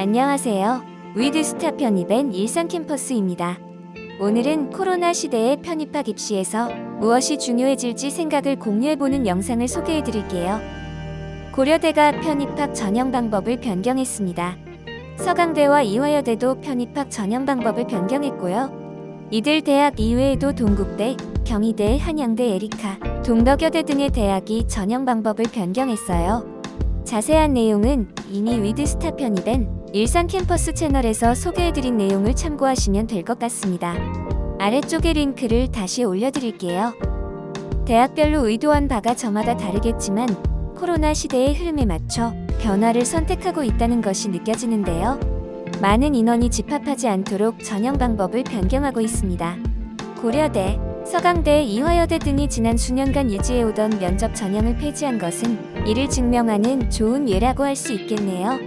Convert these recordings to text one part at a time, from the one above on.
안녕하세요. 위드스타 편입엔 일산캠퍼스입니다. 오늘은 코로나 시대의 편입학 입시에서 무엇이 중요해질지 생각을 공유해보는 영상을 소개해드릴게요. 고려대가 편입학 전형 방법을 변경했습니다. 서강대와 이화여대도 편입학 전형 방법을 변경했고요. 이들 대학 이외에도 동국대, 경희대, 한양대, 에리카, 동덕여대 등의 대학이 전형 방법을 변경했어요. 자세한 내용은 이미 위드스타 편입엔 일산캠퍼스 채널에서 소개해드린 내용을 참고하시면 될 것 같습니다. 아래쪽에 링크를 다시 올려드릴게요. 대학별로 의도한 바가 저마다 다르겠지만 코로나 시대의 흐름에 맞춰 변화를 선택하고 있다는 것이 느껴지는데요. 많은 인원이 집합하지 않도록 전형 방법을 변경하고 있습니다. 고려대, 서강대, 이화여대 등이 지난 수년간 유지해오던 면접 전형을 폐지한 것은 이를 증명하는 좋은 예라고 할 수 있겠네요.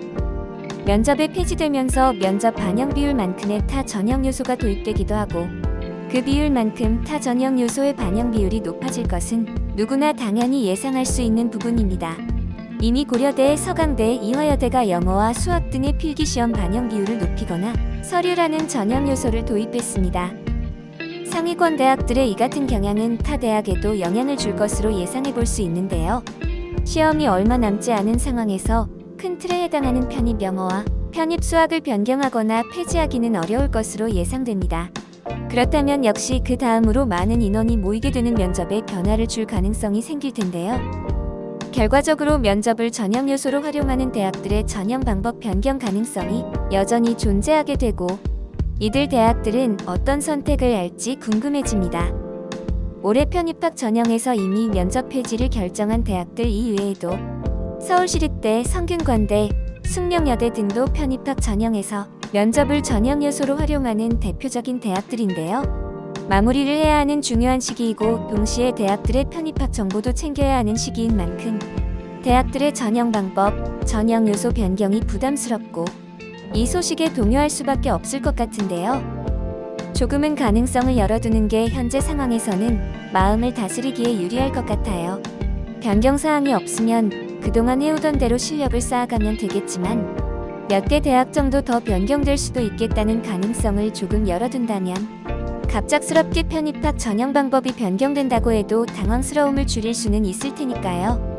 면접이 폐지되면서 면접 반영 비율만큼의 타 전형 요소가 도입되기도 하고 그 비율만큼 타 전형 요소의 반영 비율이 높아질 것은 누구나 당연히 예상할 수 있는 부분입니다. 이미 고려대, 서강대, 이화여대가 영어와 수학 등의 필기시험 반영 비율을 높이거나 서류라는 전형 요소를 도입했습니다. 상위권 대학들의 이 같은 경향은 타 대학에도 영향을 줄 것으로 예상해 볼 수 있는데요. 시험이 얼마 남지 않은 상황에서 큰 틀에 해당하는 편입 영어와 편입 수학을 변경하거나 폐지하기는 어려울 것으로 예상됩니다. 그렇다면 역시 그 다음으로 많은 인원이 모이게 되는 면접에 변화를 줄 가능성이 생길 텐데요. 결과적으로 면접을 전형 요소로 활용하는 대학들의 전형 방법 변경 가능성이 여전히 존재하게 되고 이들 대학들은 어떤 선택을 할지 궁금해집니다. 올해 편입학 전형에서 이미 면접 폐지를 결정한 대학들 이외에도 서울시립대, 성균관대, 숙명여대 등도 편입학 전형에서 면접을 전형 요소로 활용하는 대표적인 대학들인데요. 마무리를 해야 하는 중요한 시기이고 동시에 대학들의 편입학 정보도 챙겨야 하는 시기인 만큼 대학들의 전형 방법, 전형 요소 변경이 부담스럽고 이 소식에 동요할 수밖에 없을 것 같은데요. 조금은 가능성을 열어두는 게 현재 상황에서는 마음을 다스리기에 유리할 것 같아요. 변경사항이 없으면 그동안 해오던 대로 실력을 쌓아가면 되겠지만 몇 개 대학 정도 더 변경될 수도 있겠다는 가능성을 조금 열어둔다면 갑작스럽게 편입학 전형 방법이 변경된다고 해도 당황스러움을 줄일 수는 있을 테니까요.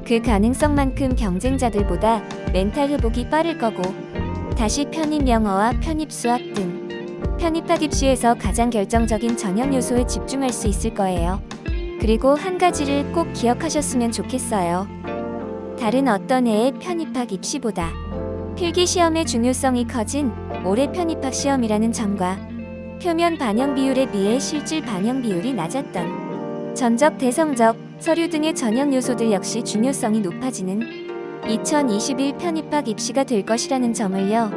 그 가능성만큼 경쟁자들보다 멘탈 회복이 빠를 거고 다시 편입 영어와 편입 수학 등 편입학 입시에서 가장 결정적인 전형 요소에 집중할 수 있을 거예요. 그리고 한 가지를 꼭 기억하셨으면 좋겠어요. 다른 어떤 해의 편입학 입시보다 필기시험의 중요성이 커진 올해 편입학 시험이라는 점과 표면 반영 비율에 비해 실질 반영 비율이 낮았던 전적, 대성적, 서류 등의 전형 요소들 역시 중요성이 높아지는 2021 편입학 입시가 될 것이라는 점을요.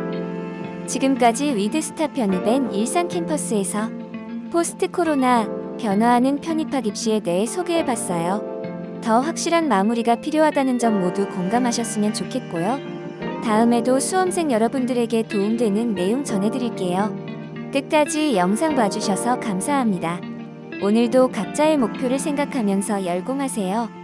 지금까지 위드스타 편입엔 일산캠퍼스에서 포스트 코로나 변화하는 편입학 입시에 대해 소개해봤어요. 더 확실한 마무리가 필요하다는 점 모두 공감하셨으면 좋겠고요. 다음에도 수험생 여러분들에게 도움되는 내용 전해드릴게요. 끝까지 영상 봐주셔서 감사합니다. 오늘도 각자의 목표를 생각하면서 열공하세요.